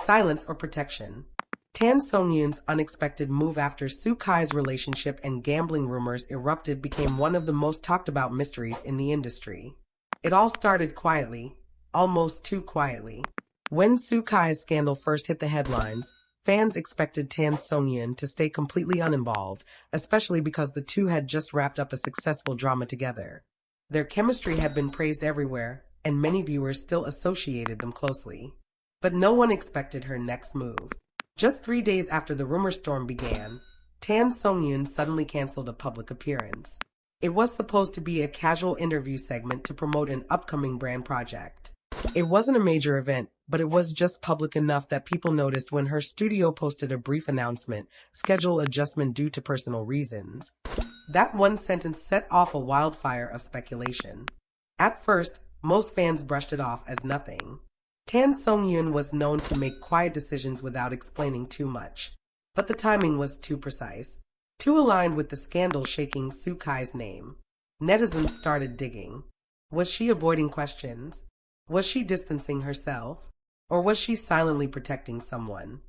silence or protection. Tan Songyun's unexpected move after Soo Kai's relationship and gambling rumors erupted became one of the most talked about mysteries in the industry. It all started quietly, almost too quietly. When Soo Kai's scandal first hit the headlines, fans expected Tan Songyun to stay completely uninvolved, especially because the two had just wrapped up a successful drama together. Their chemistry had been praised everywhere, and many viewers still associated them closely. But no one expected her next move. Just 3 days after the rumor storm began, Tan Songyun suddenly canceled a public appearance. It was supposed to be a casual interview segment to promote an upcoming brand project. It wasn't a major event, but it was just public enough that people noticed when her studio posted a brief announcement, schedule adjustment due to personal reasons. That one sentence set off a wildfire of speculation. At first, most fans brushed it off as nothing. Tan Songyun was known to make quiet decisions without explaining too much. But the timing was too precise, too aligned with the scandal shaking Soo Kai's name. Netizens started digging. Was she avoiding questions? Was she distancing herself? Or was she silently protecting someone?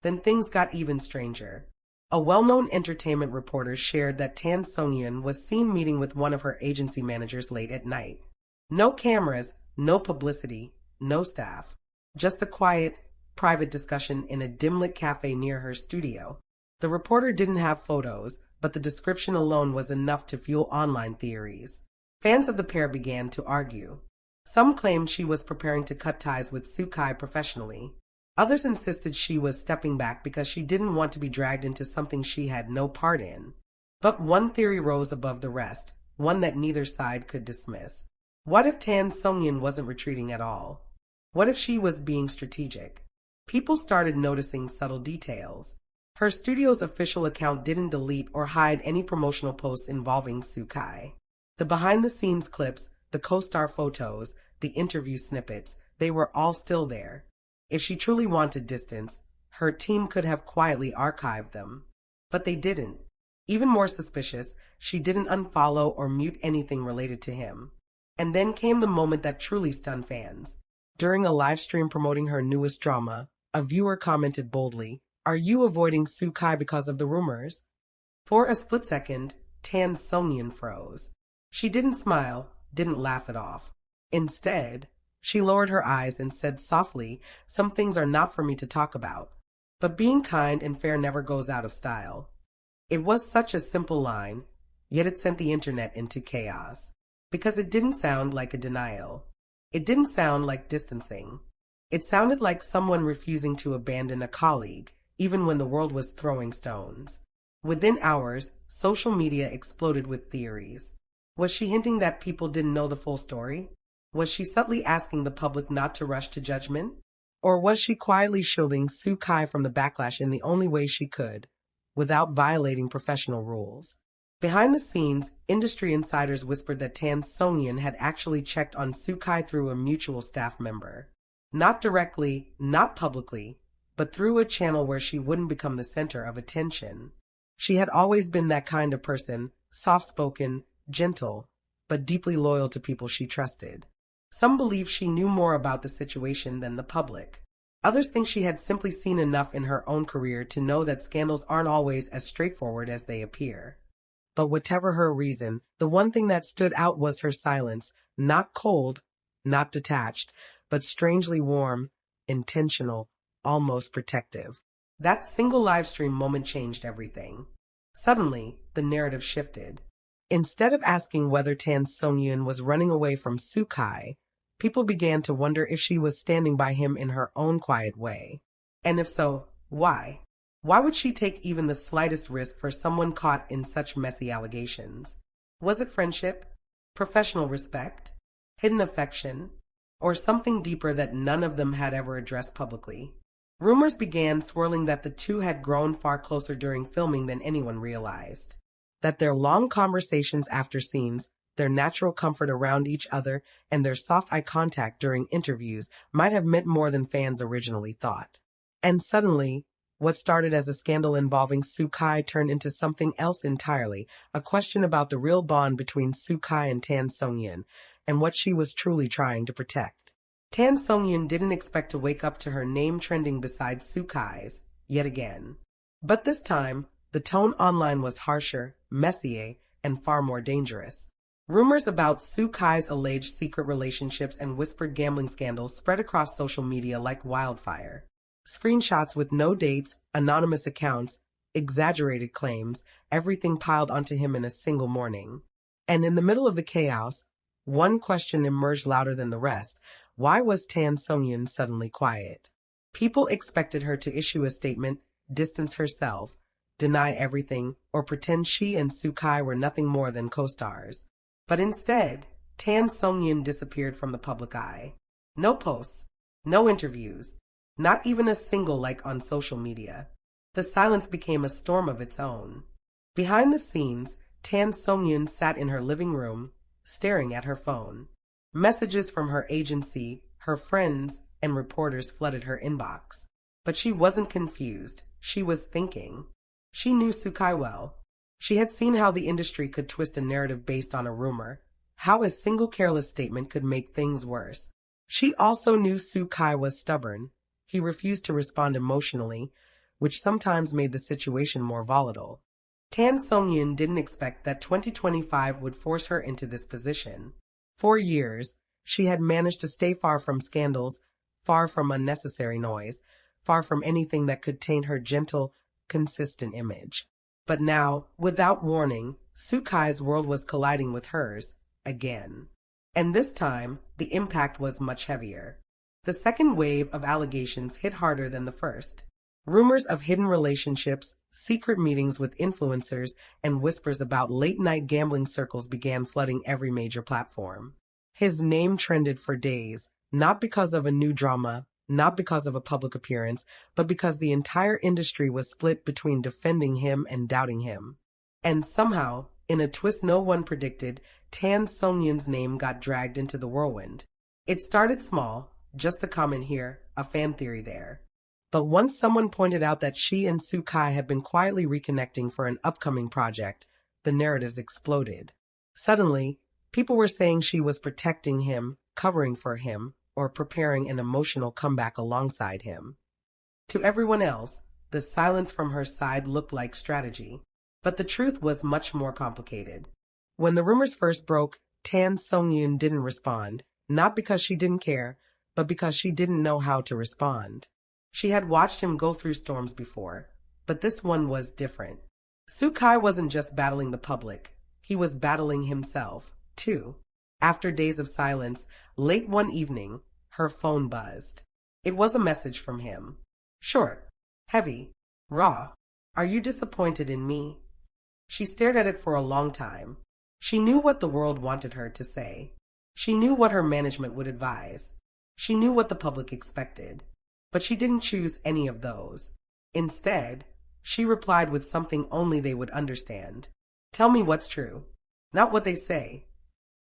Then things got even stranger. A well-known entertainment reporter shared that Tan Songyun was seen meeting with one of her agency managers late at night. No cameras, no publicity, no staff. Just a quiet, private discussion in a dim-lit cafe near her studio. The reporter didn't have photos, but the description alone was enough to fuel online theories. Fans of the pair began to argue. Some claimed she was preparing to cut ties with Soo Kai professionally. Others insisted she was stepping back because she didn't want to be dragged into something she had no part in. But one theory rose above the rest, one that neither side could dismiss. What if Tan Songyun wasn't retreating at all? What if she was being strategic? People started noticing subtle details. Her studio's official account didn't delete or hide any promotional posts involving Soo Kai. The behind-the-scenes clips, the co-star photos, the interview snippets, they were all still there. If she truly wanted distance, her team could have quietly archived them. But they didn't. Even more suspicious, she didn't unfollow or mute anything related to him. And then came the moment that truly stunned fans. During a live stream promoting her newest drama, a viewer commented boldly, "Are you avoiding Soo Kai because of the rumors?" For a split second, Tan Songyun froze. She didn't smile, didn't laugh it off. Instead, she lowered her eyes and said softly, "Some things are not for me to talk about. But being kind and fair never goes out of style." It was such a simple line, yet it sent the internet into chaos. Because it didn't sound like a denial. It didn't sound like distancing. It sounded like someone refusing to abandon a colleague, even when the world was throwing stones. Within hours, social media exploded with theories. Was she hinting that people didn't know the full story? Was she subtly asking the public not to rush to judgment? Or was she quietly shielding Soo Kai from the backlash in the only way she could, without violating professional rules? Behind the scenes, industry insiders whispered that Tan Songyun had actually checked on Soo Kai through a mutual staff member. Not directly, not publicly, but through a channel where she wouldn't become the center of attention. She had always been that kind of person, soft-spoken, gentle, but deeply loyal to people she trusted. Some believe she knew more about the situation than the public. Others think she had simply seen enough in her own career to know that scandals aren't always as straightforward as they appear. But whatever her reason, the one thing that stood out was her silence, not cold, not detached, but strangely warm, intentional, almost protective. That single livestream moment changed everything. Suddenly, the narrative shifted. Instead of asking whether Tan Songyun was running away from Soo Kai, people began to wonder if she was standing by him in her own quiet way. And if so, why? Why would she take even the slightest risk for someone caught in such messy allegations? Was it friendship, professional respect, hidden affection, or something deeper that none of them had ever addressed publicly? Rumors began swirling that the two had grown far closer during filming than anyone realized. That their long conversations after scenes, their natural comfort around each other, and their soft eye contact during interviews might have meant more than fans originally thought. And suddenly, what started as a scandal involving Soo Kai turned into something else entirely, a question about the real bond between Soo Kai and Tan Songyun, and what she was truly trying to protect. Tan Songyun didn't expect to wake up to her name trending beside Sukai's, yet again. But this time, the tone online was harsher, messier, and far more dangerous. Rumors about Sukai's alleged secret relationships and whispered gambling scandals spread across social media like wildfire. Screenshots with no dates, anonymous accounts, exaggerated claims, everything piled onto him in a single morning. And in the middle of the chaos, one question emerged louder than the rest. Why was Tan Songyun suddenly quiet? People expected her to issue a statement, distance herself, deny everything, or pretend she and Sukai were nothing more than co-stars. But instead, Tan Songyun disappeared from the public eye. No posts, no interviews, not even a single like on social media. The silence became a storm of its own. Behind the scenes, Tan Songyun sat in her living room, staring at her phone. Messages from her agency, her friends, and reporters flooded her inbox. But she wasn't confused. She was thinking. She knew Sukai well. She had seen how the industry could twist a narrative based on a rumor, how a single careless statement could make things worse. She also knew Sukai was stubborn. He refused to respond emotionally, which sometimes made the situation more volatile. Tan Songyun didn't expect that 2025 would force her into this position. For years, she had managed to stay far from scandals, far from unnecessary noise, far from anything that could taint her gentle, consistent image. But now, without warning, Sukai's world was colliding with hers, again. And this time, the impact was much heavier. The second wave of allegations hit harder than the first. Rumors of hidden relationships, secret meetings with influencers, and whispers about late-night gambling circles began flooding every major platform. His name trended for days, not because of a new drama, not because of a public appearance, but because the entire industry was split between defending him and doubting him. And somehow, in a twist no one predicted, Tan Songyun's name got dragged into the whirlwind. It started small, just a comment here, a fan theory there. But once someone pointed out that she and Sukai had been quietly reconnecting for an upcoming project, the narratives exploded. Suddenly, people were saying she was protecting him, covering for him, or preparing an emotional comeback alongside him. To everyone else, the silence from her side looked like strategy. But the truth was much more complicated. When the rumors first broke, Tan Songyun didn't respond, not because she didn't care, but because she didn't know how to respond. She had watched him go through storms before, but this one was different. Sukai wasn't just battling the public, he was battling himself, too. After days of silence, late one evening, her phone buzzed. It was a message from him. Short, heavy, raw. Are you disappointed in me? She stared at it for a long time. She knew what the world wanted her to say. She knew what her management would advise. She knew what the public expected. But she didn't choose any of those. Instead, she replied with something only they would understand. Tell me what's true, not what they say.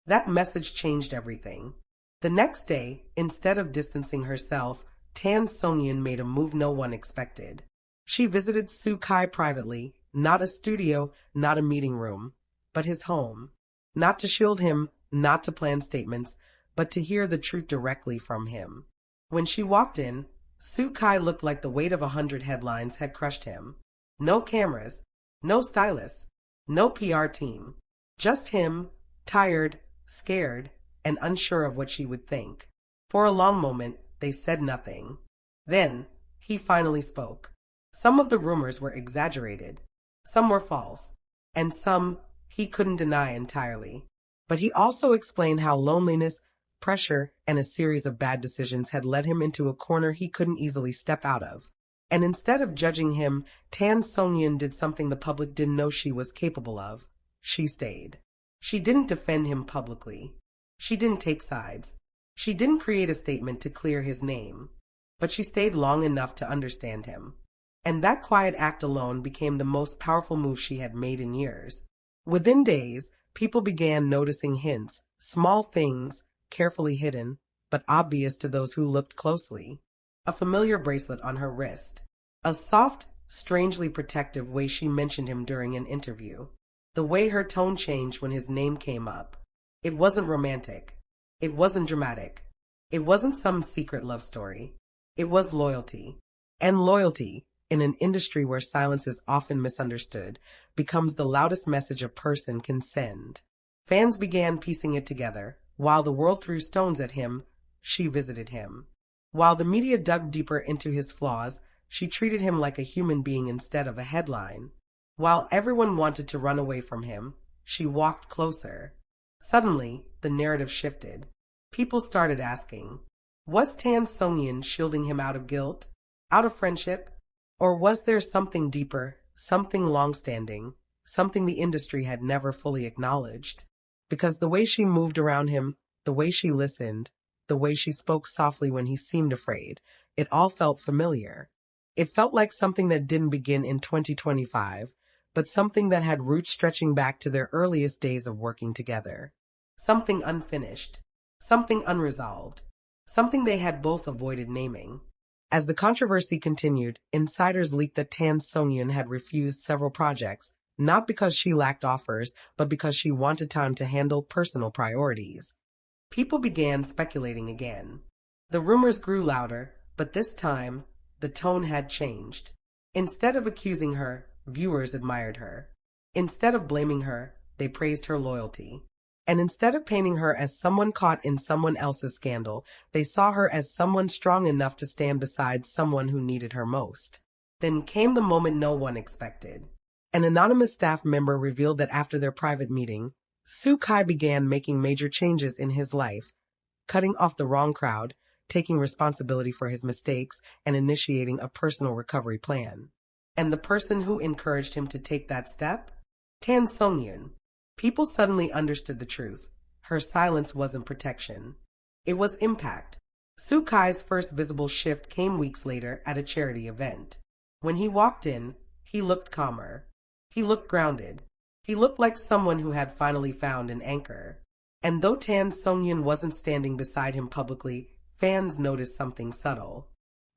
That message changed everything. The next day, instead of distancing herself, Tan Songyun made a move no one expected. She visited Sukai privately, not a studio, not a meeting room, but his home. Not to shield him, not to plan statements, but to hear the truth directly from him. When she walked in, Sukai looked like the weight of 100 headlines had crushed him. No cameras, no stylists, no PR team. Just him, tired, scared, and unsure of what she would think. For a long moment, they said nothing. Then, he finally spoke. Some of the rumors were exaggerated. Some were false. And some he couldn't deny entirely. But he also explained how loneliness, pressure, and a series of bad decisions had led him into a corner he couldn't easily step out of. And instead of judging him, Tan Songyun did something the public didn't know she was capable of. She stayed. She didn't defend him publicly. She didn't take sides. She didn't create a statement to clear his name. But she stayed long enough to understand him. And that quiet act alone became the most powerful move she had made in years. Within days, people began noticing hints, small things, carefully hidden, but obvious to those who looked closely. A familiar bracelet on her wrist. A soft, strangely protective way she mentioned him during an interview. The way her tone changed when his name came up. It wasn't romantic. It wasn't dramatic. It wasn't some secret love story. It was loyalty. And loyalty, in an industry where silence is often misunderstood, becomes the loudest message a person can send. Fans began piecing it together. While the world threw stones at him, she visited him. While the media dug deeper into his flaws, she treated him like a human being instead of a headline. While everyone wanted to run away from him, she walked closer. Suddenly, the narrative shifted. People started asking, was Tan Songyun shielding him out of guilt, out of friendship? Or was there something deeper, something long-standing, something the industry had never fully acknowledged? Because the way she moved around him, the way she listened, the way she spoke softly when he seemed afraid, it all felt familiar. It felt like something that didn't begin in 2025, but something that had roots stretching back to their earliest days of working together. Something unfinished, something unresolved, something they had both avoided naming. As the controversy continued, insiders leaked that Tan Songyun had refused several projects, not because she lacked offers, but because she wanted time to handle personal priorities. People began speculating again. The rumors grew louder, but this time, the tone had changed. Instead of accusing her, viewers admired her. Instead of blaming her, they praised her loyalty. And instead of painting her as someone caught in someone else's scandal, they saw her as someone strong enough to stand beside someone who needed her most. Then came the moment no one expected. An anonymous staff member revealed that after their private meeting, Soo-kai began making major changes in his life, cutting off the wrong crowd, taking responsibility for his mistakes, and initiating a personal recovery plan. And the person who encouraged him to take that step? Tan Songyun. People suddenly understood the truth. Her silence wasn't protection. It was impact. Soo-kai's first visible shift came weeks later at a charity event. When he walked in, he looked calmer. He looked grounded. He looked like someone who had finally found an anchor. And though Tan Songyun wasn't standing beside him publicly, fans noticed something subtle.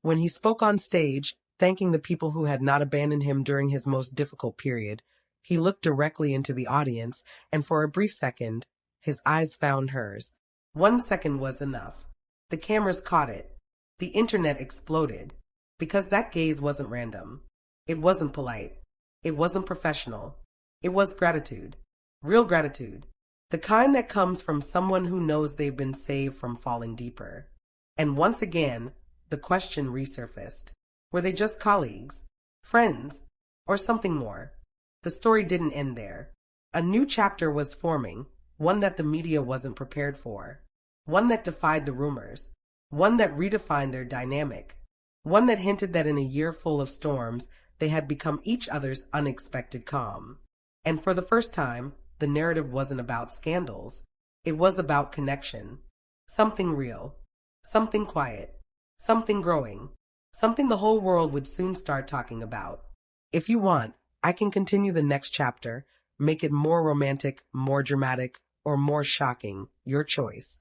When he spoke on stage, thanking the people who had not abandoned him during his most difficult period, he looked directly into the audience, and for a brief second, his eyes found hers. 1 second was enough. The cameras caught it. The internet exploded. Because that gaze wasn't random. It wasn't polite. It wasn't professional. It was gratitude. Real gratitude. The kind that comes from someone who knows they've been saved from falling deeper. And once again, the question resurfaced. Were they just colleagues? Friends? Or something more? The story didn't end there. A new chapter was forming, one that the media wasn't prepared for. One that defied the rumors. One that redefined their dynamic. One that hinted that in a year full of storms, they had become each other's unexpected calm. And for the first time, the narrative wasn't about scandals. It was about connection. Something real. Something quiet. Something growing. Something the whole world would soon start talking about. If you want, I can continue the next chapter, make it more romantic, more dramatic, or more shocking, your choice.